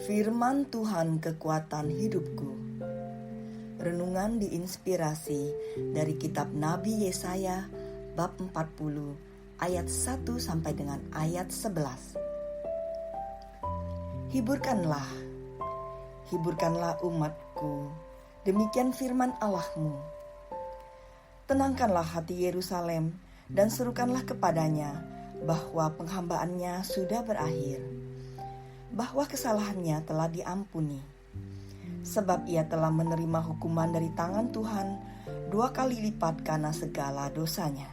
Firman Tuhan kekuatan hidupku. Renungan diinspirasi dari kitab Nabi Yesaya bab 40 ayat 1 sampai dengan ayat 11. Hiburkanlah umatku, demikian firman Allahmu. Tenangkanlah hati Yerusalem dan serukanlah kepadanya bahwa penghambaannya sudah berakhir, bahwa kesalahannya telah diampuni. Sebab ia telah menerima hukuman dari tangan Tuhan 2 kali lipat karena segala dosanya.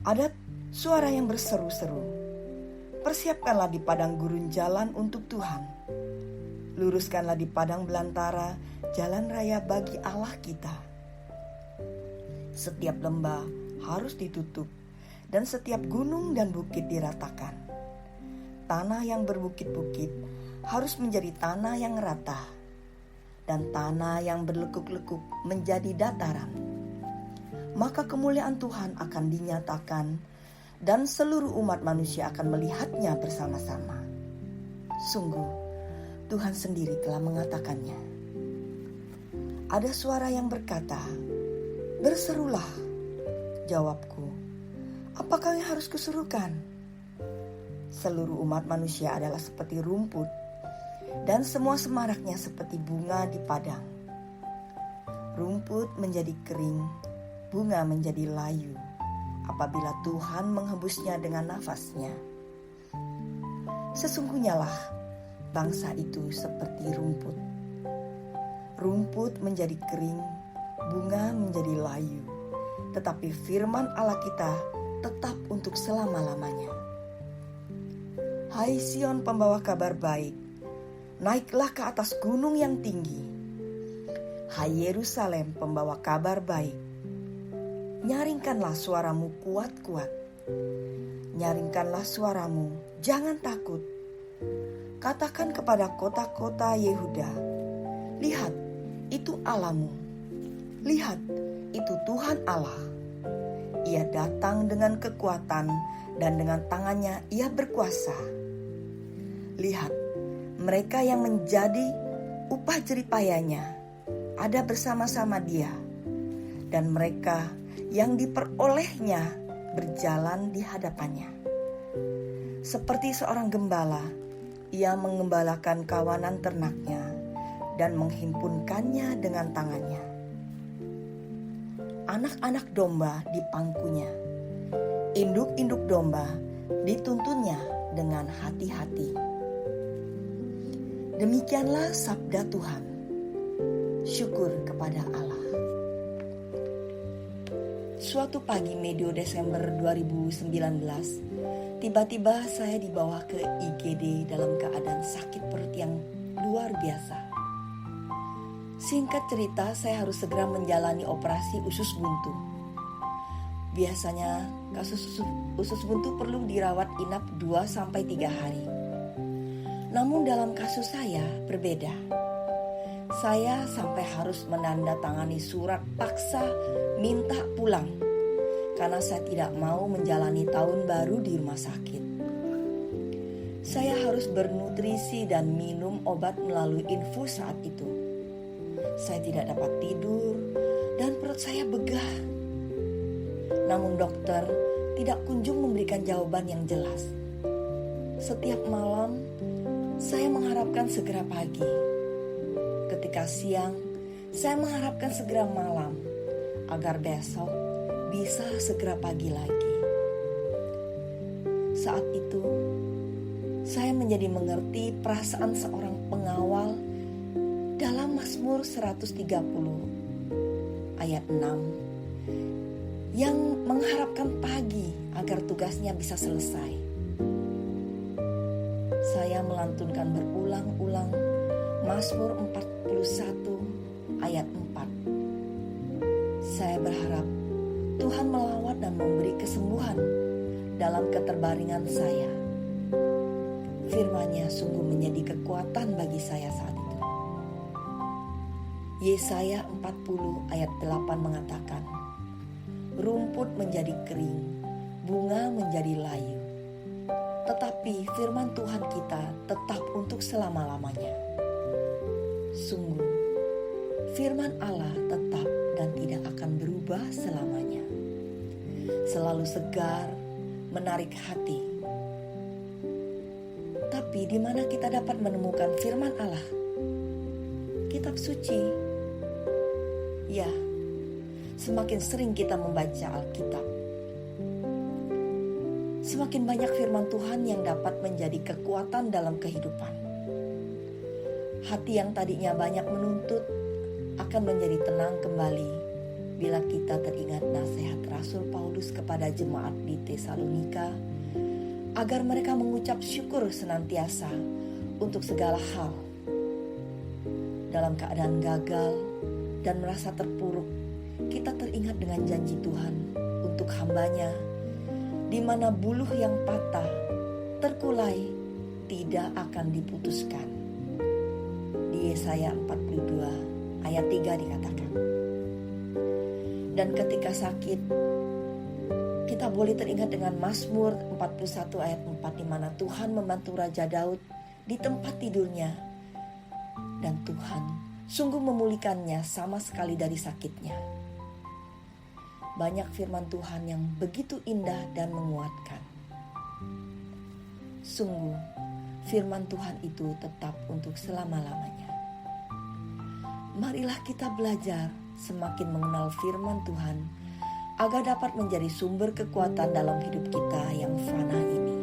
Ada suara yang berseru-seru, persiapkanlah di padang gurun jalan untuk Tuhan. Luruskanlah di padang belantara jalan raya bagi Allah kita. Setiap lembah harus ditutup dan setiap gunung dan bukit diratakan. Tanah yang berbukit-bukit harus menjadi tanah yang rata, dan tanah yang berlekuk-lekuk menjadi dataran. Maka kemuliaan Tuhan akan dinyatakan, dan seluruh umat manusia akan melihatnya bersama-sama. Sungguh, Tuhan sendiri telah mengatakannya. Ada suara yang berkata, "Berserulah." Jawabku, "Apakah yang harus kusurukan?" Seluruh umat manusia adalah seperti rumput, dan semua semaraknya seperti bunga di padang. Rumput menjadi kering, bunga menjadi layu, apabila Tuhan menghembusnya dengan nafasnya. Sesungguhnya lah bangsa itu seperti rumput. Rumput menjadi kering, bunga menjadi layu, tetapi firman Allah kita tetap untuk selama-lamanya. Hai Sion pembawa kabar baik, naiklah ke atas gunung yang tinggi. Hai Yerusalem pembawa kabar baik, nyaringkanlah suaramu kuat-kuat. Nyaringkanlah suaramu, jangan takut. Katakan kepada kota-kota Yehuda, lihat, itu Allahmu. Lihat, itu Tuhan Allah. Ia datang dengan kekuatan dan dengan tangannya ia berkuasa. Lihat, mereka yang menjadi upah jeripayanya ada bersama-sama dia, dan mereka yang diperolehnya berjalan di hadapannya. Seperti seorang gembala, ia mengembalakan kawanan ternaknya dan menghimpunkannya dengan tangannya. Anak-anak domba di pangkunya, induk-induk domba dituntunnya dengan hati-hati. Demikianlah sabda Tuhan. Syukur kepada Allah. Suatu pagi medio Desember 2019, tiba-tiba saya dibawa ke IGD dalam keadaan sakit perut yang luar biasa. Singkat cerita, saya harus segera menjalani operasi usus buntu. Biasanya kasus usus buntu perlu dirawat inap 2-3 hari. Namun dalam kasus saya berbeda. Saya sampai harus menandatangani surat paksa minta pulang karena saya tidak mau menjalani tahun baru di rumah sakit. Saya harus bernutrisi dan minum obat melalui infus saat itu. Saya tidak dapat tidur dan perut saya begah. Namun dokter tidak kunjung memberikan jawaban yang jelas. Setiap malam saya mengharapkan segera pagi. Ketika siang, saya mengharapkan segera malam, agar besok bisa segera pagi lagi. Saat itu, saya menjadi mengerti perasaan seorang pengawal dalam Mazmur 130 ayat 6 yang mengharapkan pagi agar tugasnya bisa selesai. Saya melantunkan berulang-ulang Mazmur 41 ayat 4. Saya berharap Tuhan melawat dan memberi kesembuhan dalam keterbaringan saya. Firman-Nya sungguh menjadi kekuatan bagi saya saat itu. Yesaya 40 ayat 8 mengatakan, rumput menjadi kering, bunga menjadi layu, tetapi firman Tuhan kita tetap untuk selama-lamanya. Sungguh, firman Allah tetap dan tidak akan berubah selamanya. Selalu segar, menarik hati. Tapi di mana kita dapat menemukan firman Allah? Kitab suci. Ya, semakin sering kita membaca Alkitab, semakin banyak firman Tuhan yang dapat menjadi kekuatan dalam kehidupan. Hati yang tadinya banyak menuntut akan menjadi tenang kembali bila kita teringat nasihat Rasul Paulus kepada jemaat di Tesalonika agar mereka mengucap syukur senantiasa untuk segala hal. Dalam keadaan gagal dan merasa terpuruk, kita teringat dengan janji Tuhan untuk hamba-Nya, di mana buluh yang patah, terkulai, tidak akan diputuskan. Di Yesaya 42 ayat 3 dikatakan. Dan ketika sakit, kita boleh teringat dengan Mazmur 41 ayat 4, di mana Tuhan membantu Raja Daud di tempat tidurnya. Dan Tuhan sungguh memulihkannya sama sekali dari sakitnya. Banyak firman Tuhan yang begitu indah dan menguatkan. Sungguh, firman Tuhan itu tetap untuk selama-lamanya. Marilah kita belajar semakin mengenal firman Tuhan agar dapat menjadi sumber kekuatan dalam hidup kita yang fana ini.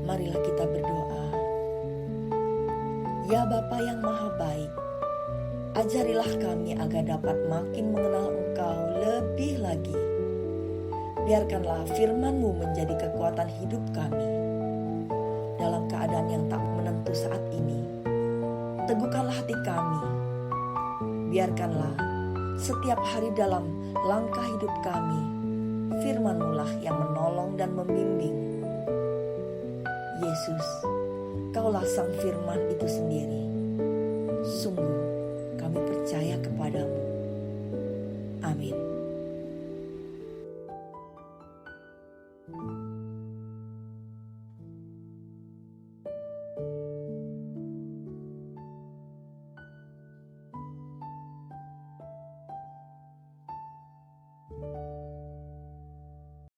Marilah kita berdoa. Ya Bapa yang Maha Baik, ajarilah kami agar dapat makin mengenal Engkau lebih lagi. Biarkanlah firman-Mu menjadi kekuatan hidup kami. Dalam keadaan yang tak menentu saat ini, teguhkanlah hati kami. Biarkanlah setiap hari dalam langkah hidup kami, firman-Mu lah yang menolong dan membimbing. Yesus, Kaulah sang firman itu sendiri. Sungguh kami percaya kepadamu. Amin.